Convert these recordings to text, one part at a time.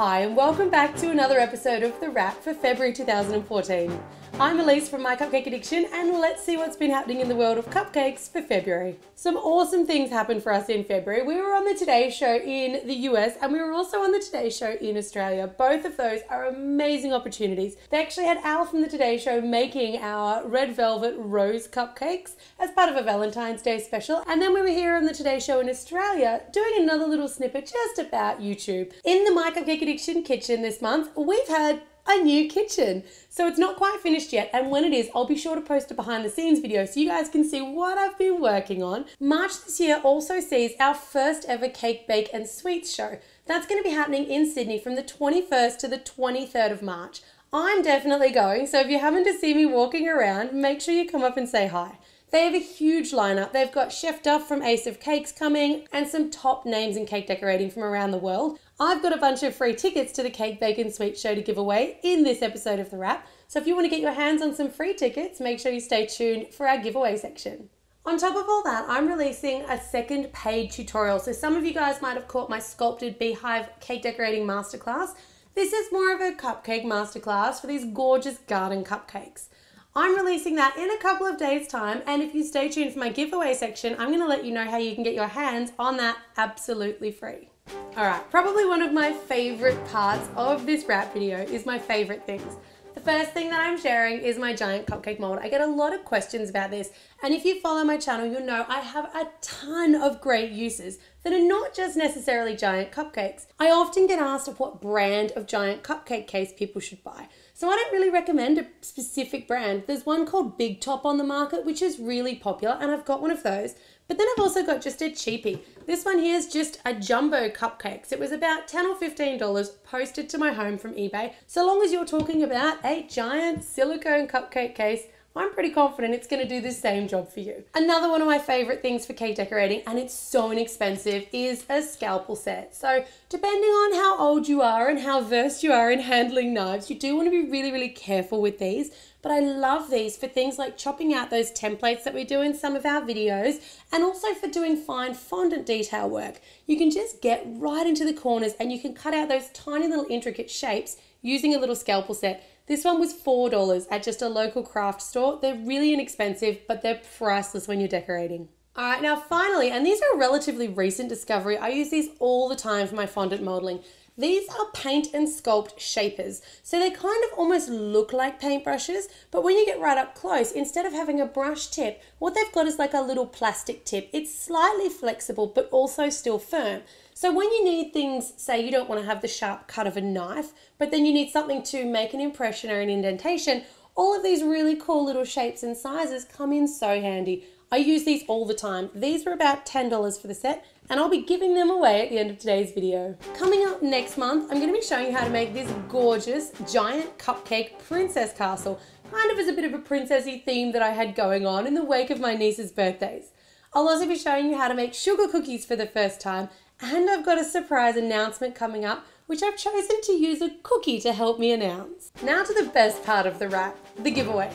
Hi and welcome back to another episode of The Wrap for February 2014. I'm Elise from MyCupcakeAddiction and let's see what's been happening in the world of cupcakes for February. Some awesome things happened for us in February. We were on the Today Show in the US and we were also on the Today Show in Australia. Both of those are amazing opportunities. They actually had Al from the Today Show making our red velvet rose cupcakes as part of a Valentine's Day special. And then we were here on the Today Show in Australia doing another little snippet just about YouTube. In the MyCupcakeAddiction kitchen this month, we've had a new kitchen. So it's not quite finished yet, and when it is, I'll be sure to post a behind the scenes video so you guys can see what I've been working on. March this year also sees our first ever cake, bake and sweets show. That's going to be happening in Sydney from the 21st to the 23rd of March. I'm definitely going, so if you happen to see me walking around, make sure you come up and say hi. They have a huge lineup. They've got Chef Duff from Ace of Cakes coming and some top names in cake decorating from around the world. I've got a bunch of free tickets to the Cake, Bake and Sweet show to give away in this episode of The Wrap. So if you want to get your hands on some free tickets, make sure you stay tuned for our giveaway section. On top of all that, I'm releasing a second paid tutorial. So some of you guys might have caught my sculpted beehive cake decorating masterclass. This is more of a cupcake masterclass for these gorgeous garden cupcakes. I'm releasing that in a couple of days' time, and if you stay tuned for my giveaway section, I'm going to let you know how you can get your hands on that absolutely free. Alright, probably one of my favorite parts of this wrap video is my favorite things. The first thing that I'm sharing is my giant cupcake mold. I get a lot of questions about this, and if you follow my channel, you'll know I have a ton of great uses that are not just necessarily giant cupcakes. I often get asked of what brand of giant cupcake case people should buy. So I don't really recommend a specific brand. There's one called Big Top on the market, which is really popular, and I've got one of those. But then I've also got just a cheapie. This one here is just a jumbo cupcakes. It was about $10 or $15 posted to my home from eBay. So long as you're talking about a giant silicone cupcake case, I'm pretty confident it's going to do the same job for you. Another one of my favorite things for cake decorating, and it's so inexpensive, is a scalpel set. So depending on how old you are and how versed you are in handling knives, you do want to be really, really careful with these. But I love these for things like chopping out those templates that we do in some of our videos, and also for doing fine fondant detail work. You can just get right into the corners and you can cut out those tiny little intricate shapes using a little scalpel set. This one was $4 at just a local craft store. They're really inexpensive, but they're priceless when you're decorating. All right, now finally, and these are a relatively recent discovery, I use these all the time for my fondant modeling. These are paint and sculpt shapers. So they kind of almost look like paintbrushes, but when you get right up close, instead of having a brush tip, what they've got is like a little plastic tip. It's slightly flexible, but also still firm. So when you need things, say you don't want to have the sharp cut of a knife, but then you need something to make an impression or an indentation, all of these really cool little shapes and sizes come in so handy. I use these all the time. These were about $10 for the set, and I'll be giving them away at the end of today's video. Coming up next month, I'm going to be showing you how to make this gorgeous giant cupcake princess castle, kind of as a bit of a princessy theme that I had going on in the wake of my niece's birthdays. I'll also be showing you how to make sugar cookies for the first time, and I've got a surprise announcement coming up, which I've chosen to use a cookie to help me announce. Now to the best part of the wrap, the giveaways.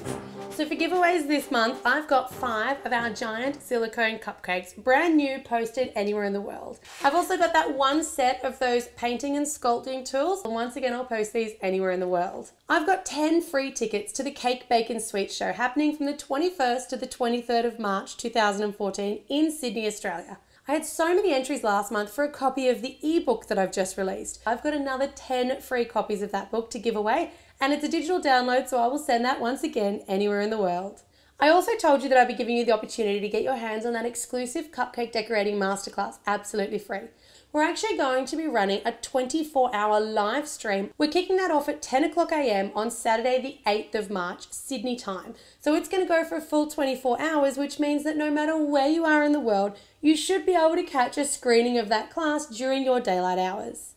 So for giveaways this month, I've got 5 of our giant silicone cupcakes, brand new, posted anywhere in the world. I've also got that one set of those painting and sculpting tools, and once again, I'll post these anywhere in the world. I've got 10 free tickets to the Cake, Bake and Sweet show happening from the 21st to the 23rd of March 2014 in Sydney, Australia. I had so many entries last month for a copy of the ebook that I've just released. I've got another 10 free copies of that book to give away, and it's a digital download, so I will send that once again anywhere in the world. I also told you that I'd be giving you the opportunity to get your hands on that exclusive cupcake decorating masterclass absolutely free. We're actually going to be running a 24-hour live stream. We're kicking that off at 10 o'clock a.m. on Saturday the 8th of March, Sydney time. So it's going to go for a full 24 hours, which means that no matter where you are in the world, you should be able to catch a screening of that class during your daylight hours.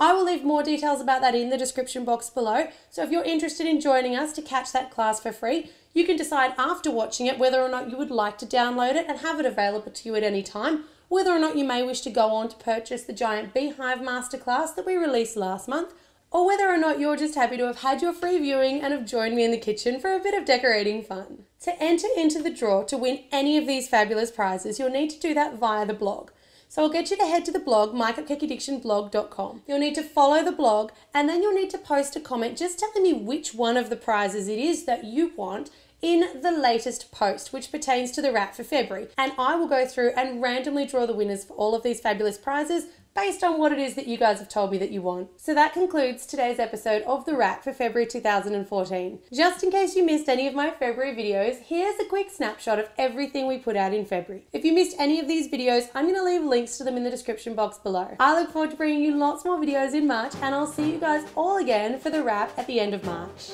I will leave more details about that in the description box below, so if you're interested in joining us to catch that class for free, you can decide after watching it whether or not you would like to download it and have it available to you at any time, whether or not you may wish to go on to purchase the giant beehive masterclass that we released last month, or whether or not you're just happy to have had your free viewing and have joined me in the kitchen for a bit of decorating fun. To enter into the draw to win any of these fabulous prizes, you'll need to do that via the blog. So I'll get you to head to the blog, MyCupcakeAddictionblog.com. You'll need to follow the blog, and then you'll need to post a comment just telling me which one of the prizes it is that you want in the latest post, which pertains to the wrap for February. And I will go through and randomly draw the winners for all of these fabulous prizes based on what it is that you guys have told me that you want. So that concludes today's episode of the wrap for February 2014. Just in case you missed any of my February videos, here's a quick snapshot of everything we put out in February. If you missed any of these videos, I'm going to leave links to them in the description box below. I look forward to bringing you lots more videos in March, and I'll see you guys all again for the wrap at the end of March.